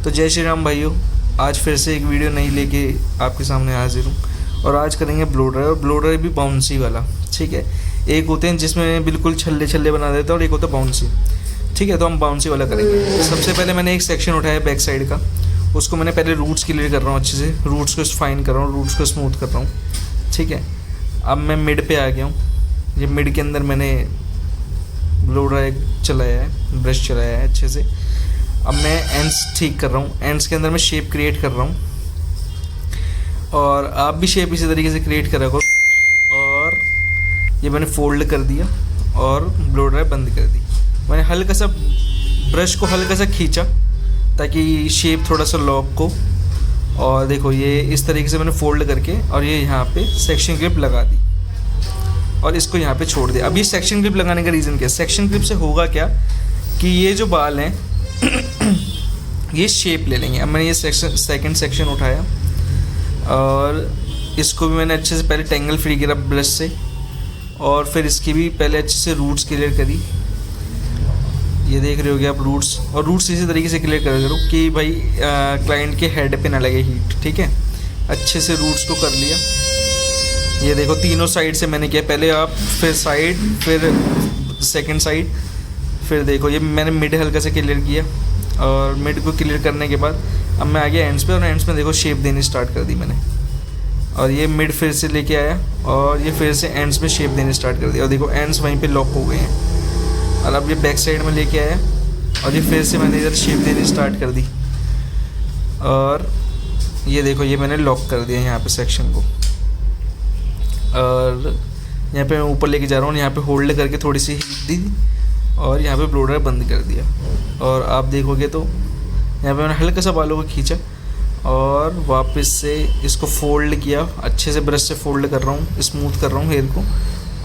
तो जय श्री राम भाइयों, आज फिर से एक वीडियो नहीं लेके आपके सामने हाजिर हूँ। और आज करेंगे ब्लो ड्राई, और ब्लो ड्राई भी बाउंसी वाला। ठीक है, एक होते हैं जिसमें बिल्कुल छल्ले छल्ले बना देते हैं और एक होता है बाउंसी। ठीक है, तो हम बाउंसी वाला करेंगे। सबसे पहले मैंने एक सेक्शन उठाया बैक साइड का, उसको मैंने पहले रूट्स क्लियर कर रहा हूँ अच्छे से, रूट्स को फाइन कर रहा हूँ, रूट्स को स्मूथ कर रहा हूँ। ठीक है, अब मैं मिड पे आ गया हूँ। ये मिड के अंदर मैंने ब्लो ड्राई चलाया है, ब्रश चलाया है अच्छे से। अब मैं एंड्स ठीक कर रहा हूँ, एंड्स के अंदर मैं शेप क्रिएट कर रहा हूँ और आप भी शेप इसी तरीके से क्रिएट करा करो। और ये मैंने फोल्ड कर दिया और ब्लो ड्राई बंद कर दी। मैंने हल्का सा ब्रश को हल्का सा खींचा ताकि शेप थोड़ा सा लॉक को, और देखो ये इस तरीके से मैंने फोल्ड करके और ये यहाँ पे सेक्शन क्लिप लगा दी और इसको यहाँ पे छोड़ दिया। अब ये सेक्शन क्लिप लगाने का रीज़न क्या है? सेक्शन क्लिप से होगा क्या कि ये जो बाल हैं ये शेप ले लेंगे। अब मैंने ये सेकंड सेक्शन उठाया और इसको भी मैंने अच्छे से पहले टेंगल फ्री किया ब्रश से, और फिर इसकी भी पहले अच्छे से रूट्स क्लियर करी। ये देख रहे होगे आप रूट्स, और रूट्स इसी तरीके से क्लियर कर करो कि भाई क्लाइंट के हेड पे ना लगे हीट। ठीक है, अच्छे से रूट्स को कर लिया। ये देखो तीनों साइड से मैंने किया, पहले आप, फिर साइड, फिर सेकंड साइड, फिर देखो ये मैंने मिड हल्का से क्लियर किया। और मिड को क्लियर करने के बाद अब मैं आ गया एंड्स पे, और एंड्स में देखो शेप देनी स्टार्ट कर दी मैंने। और ये मिड फिर से लेके आया और ये फिर से एंड्स में शेप देनी स्टार्ट कर दी, और देखो एंड्स वहीं पे लॉक हो गए हैं। और अब ये बैक साइड में लेके आया और ये फिर से मैंने इधर शेप देनी स्टार्ट कर दी, और ये देखो ये मैंने लॉक कर दिया यहाँ पे सेक्शन को। और यहाँ पे मैं ऊपर लेके जा रहा हूँ, यहाँ पे होल्ड करके थोड़ी सी हीट दी और यहाँ पे ब्लो ड्राई बंद कर दिया। और आप देखोगे तो यहाँ पे मैंने हल्का सा बालों को खींचा और वापस से इसको फोल्ड किया, अच्छे से ब्रश से फोल्ड कर रहा हूँ, स्मूथ कर रहा हूँ हेयर को।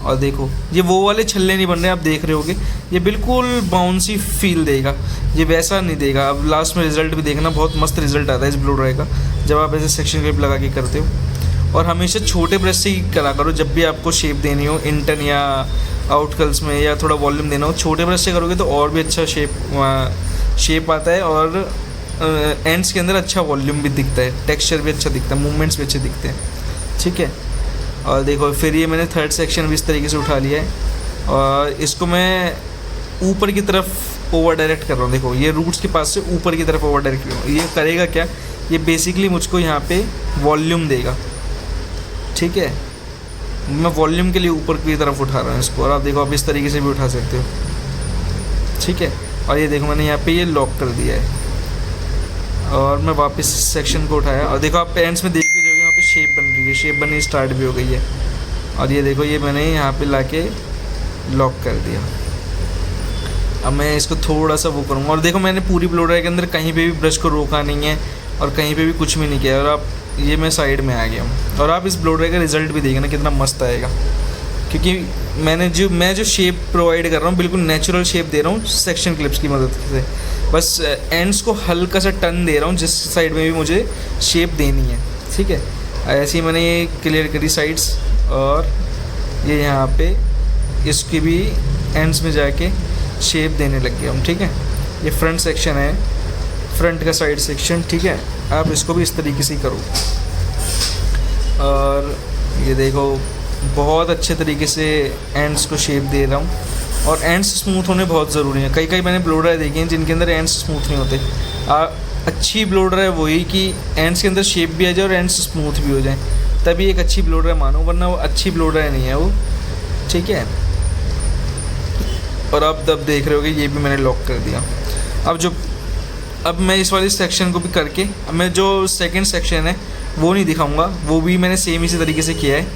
और देखो ये वो वाले छल्ले नहीं बन रहे, आप देख रहे होगे ये बिल्कुल बाउंसी फील देगा, ये वैसा नहीं देगा। अब लास्ट में रिजल्ट भी देखना, बहुत मस्त रिजल्ट आता है इस ब्लो ड्राई का जब आप ऐसे सेक्शन क्लिप लगा के करते हो। और हमेशा छोटे ब्रश से ही करा करो जब भी आपको शेप देनी हो, इंटन या आउटकल्स में, या थोड़ा वॉल्यूम देना हो, छोटे ब्रश से करोगे तो और भी अच्छा शेप आता है। और एंड्स के अंदर अच्छा वॉल्यूम भी दिखता है, टेक्सचर भी अच्छा दिखता है, मूवमेंट्स भी अच्छे दिखते हैं। ठीक है, और देखो फिर ये मैंने थर्ड सेक्शन भी इस तरीके से उठा लिया है और इसको मैं ऊपर की तरफ ओवर डायरेक्ट कर रहा हूँ। देखो ये रूट्स के पास से ऊपर की तरफ ओवर डायरेक्ट कर रहा हूँ। ये करेगा क्या, ये बेसिकली मुझको यहाँ पे वॉल्यूम देगा। ठीक है, मैं वॉल्यूम के लिए ऊपर की तरफ उठा रहा हूँ इसको, और आप देखो आप इस तरीके से भी उठा सकते हो। ठीक है, और ये देखो मैंने यहाँ पे ये लॉक कर दिया है और मैं वापस सेक्शन को उठाया, और देखो आप पेरेंट्स में देख भी रहे हो यहाँ पे शेप बन रही है, शेप बननी स्टार्ट भी हो गई है। और ये देखो ये मैंने यहाँ पे लाके लॉक कर दिया। अब मैं इसको थोड़ा सा वो करूँगा, और देखो मैंने पूरी ब्लो ड्राई के अंदर कहीं पे भी ब्रश को रोका नहीं है और कहीं पे भी कुछ भी नहीं किया। और आप ये मैं साइड में आ गया हूँ, और आप इस ब्लो ड्राई का रिज़ल्ट भी देखना कितना मस्त आएगा, क्योंकि मैं जो शेप प्रोवाइड कर रहा हूँ बिल्कुल नेचुरल शेप दे रहा हूँ सेक्शन क्लिप्स की मदद से। बस एंड्स को हल्का सा टर्न दे रहा हूँ जिस साइड में भी मुझे शेप देनी है। ठीक है, ऐसे ही मैंने ये क्लियर करी साइड्स, और ये यहाँ पे इसकी भी एंड्स में जाके शेप देने लग गया हूँ। ठीक है, ये फ्रंट सेक्शन है, फ्रंट का साइड सेक्शन। ठीक है, आप इसको भी इस तरीके से ही करो। और ये देखो बहुत अच्छे तरीके से एंड्स को शेप दे रहा हूँ, और एंड्स स्मूथ होने बहुत ज़रूरी है। कई मैंने ब्लो ड्राई देखी हैं जिनके अंदर एंड्स स्मूथ नहीं होते। अच्छी ब्लो ड्राई वही कि एंड्स के अंदर शेप भी आ जाए और एंड्स स्मूथ भी हो जाए, तभी एक अच्छी ब्लो ड्राई मानो, वरना वो अच्छी ब्लो ड्राई नहीं है वो। ठीक है, और अब तब देख रहे होगे ये भी मैंने लॉक कर दिया। अब मैं इस वाली सेक्शन को भी करके, अब मैं जो सेकंड सेक्शन है वो नहीं दिखाऊंगा, वो भी मैंने सेम इसी तरीके से किया है,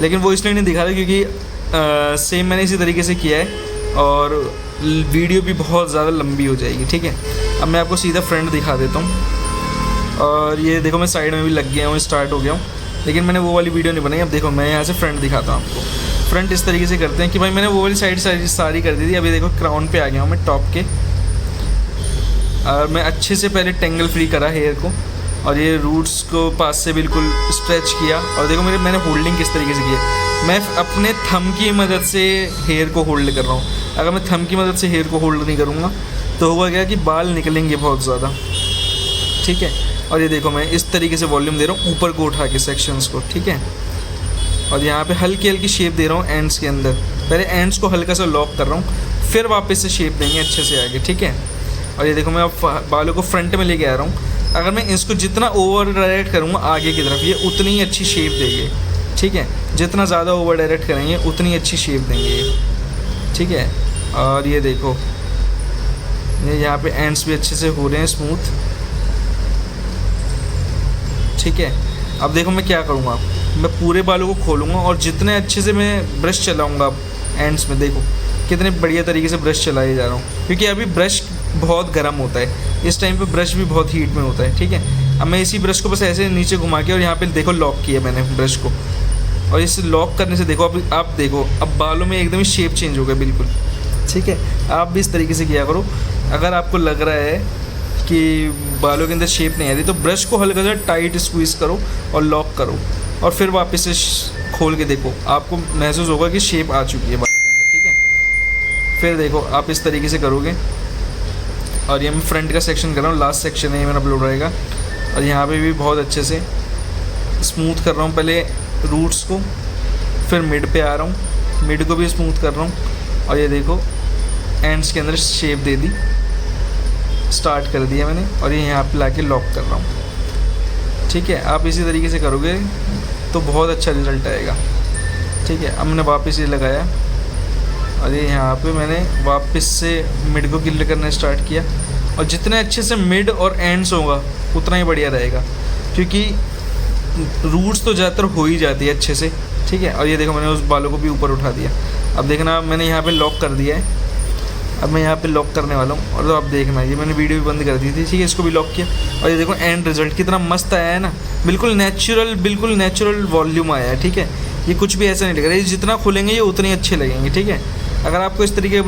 लेकिन वो इसलिए नहीं दिखा रहा क्योंकि सेम मैंने इसी तरीके से किया है और वीडियो भी बहुत ज़्यादा लंबी हो जाएगी। ठीक है, अब मैं आपको सीधा फ्रंट दिखा देता हूँ। और ये देखो मैं साइड में भी लग गया हूँ, स्टार्ट हो गया हूँ, लेकिन मैंने वो वाली वीडियो नहीं बनाई। अब देखो मैं यहाँ से फ्रंट दिखाता हूँ आपको। फ्रंट इस तरीके से करते हैं कि भाई मैंने वो वाली साइड सारी कर दी थी, अभी देखो क्राउन पे आ गया हूँ मैं टॉप के, और मैं अच्छे से पहले टेंगल फ्री करा हेयर को, और ये रूट्स को पास से बिल्कुल स्ट्रेच किया। और देखो मैंने होल्डिंग किस तरीके से की है, मैं अपने थंब की मदद से हेयर को होल्ड कर रहा हूँ। अगर मैं थंब की मदद से हेयर को होल्ड नहीं करूँगा तो होगा क्या कि बाल निकलेंगे बहुत ज़्यादा। ठीक है। और ये देखो मैं इस तरीके से वॉल्यूम दे रहा हूँ ऊपर को उठा के सेक्शंस को, ठीक है। और यहाँ पे हल्की हल्की शेप दे रहा हूँ एंड्स के अंदर, पहले एंड्स को हल्का सा लॉक कर रहा हूँ, फिर वापस से शेप देंगे अच्छे से आगे, ठीक है। और ये देखो मैं अब बालों को फ्रंट में लेके आ रहा हूँ। अगर मैं इसको जितना ओवर डायरेक्ट करूँगा आगे की तरफ, ये उतनी ही अच्छी शेप देंगे, ठीक है। जितना ज़्यादा ओवर डायरेक्ट करेंगे उतनी अच्छी शेप देंगे ये, ठीक है। और ये देखो ये यहाँ पे एंड्स भी अच्छे से हो रहे हैं स्मूथ, ठीक है। अब देखो मैं क्या करूँगा, मैं पूरे बालों को खोलूँगा और जितने अच्छे से मैं ब्रश चलाऊँगा अब एंड्स में, देखो कितने बढ़िया तरीके से ब्रश चलाए जा रहा हूँ, क्योंकि अभी ब्रश बहुत गर्म होता है, इस टाइम पे ब्रश भी बहुत हीट में होता है, ठीक है। अब मैं इसी ब्रश को बस ऐसे नीचे घुमा के और यहाँ पे देखो लॉक किया मैंने ब्रश को, और इस लॉक करने से देखो अब आप देखो अब बालों में एकदम ही शेप चेंज हो गया बिल्कुल, ठीक है। आप भी इस तरीके से किया करो। अगर आपको लग रहा है कि बालों के अंदर शेप नहीं आ रही तो ब्रश को हल्का सा टाइट स्क्वीज़ करो और लॉक करो, और फिर वापस से खोल के देखो, आपको महसूस होगा कि शेप आ चुकी है बालों के अंदर, ठीक है। फिर देखो आप इस तरीके से करोगे। और ये मैं फ्रंट का सेक्शन कर रहा हूँ, लास्ट सेक्शन है ये मेरा ब्लो ड्राई का। और यहाँ पे भी बहुत अच्छे से स्मूथ कर रहा हूँ, पहले रूट्स को, फिर मिड पे आ रहा हूँ, मिड को भी स्मूथ कर रहा हूँ। और ये देखो एंड्स के अंदर शेप दे दी, स्टार्ट कर दिया मैंने, और ये यहाँ पे लाके लॉक कर रहा हूँ, ठीक है। आप इसी तरीके से करोगे तो बहुत अच्छा रिजल्ट आएगा, ठीक है। अब मैंने वापस ये लगाया और ये यहाँ पे मैंने वापस से मिड को क्लियर करना स्टार्ट किया, और जितने अच्छे से मिड और एंड्स होगा उतना ही बढ़िया रहेगा, क्योंकि रूट्स तो ज़्यादातर हो ही जाती है अच्छे से, ठीक है। और ये देखो मैंने उस बालों को भी ऊपर उठा दिया। अब देखना मैंने यहाँ पे लॉक कर दिया है, अब मैं यहाँ पे लॉक करने वाला हूँ, और तो आप देखना ये मैंने वीडियो भी बंद कर दी थी, ठीक है। इसको भी लॉक किया और ये देखो एंड रिजल्ट कितना मस्त आया है ना, बिल्कुल नेचुरल वॉल्यूम आया है, ठीक है। ये कुछ भी ऐसा नहीं लग रहा है, ये जितना खुलेंगे ये उतने अच्छे लगेंगे, ठीक है। अगर आपको इस तरीके के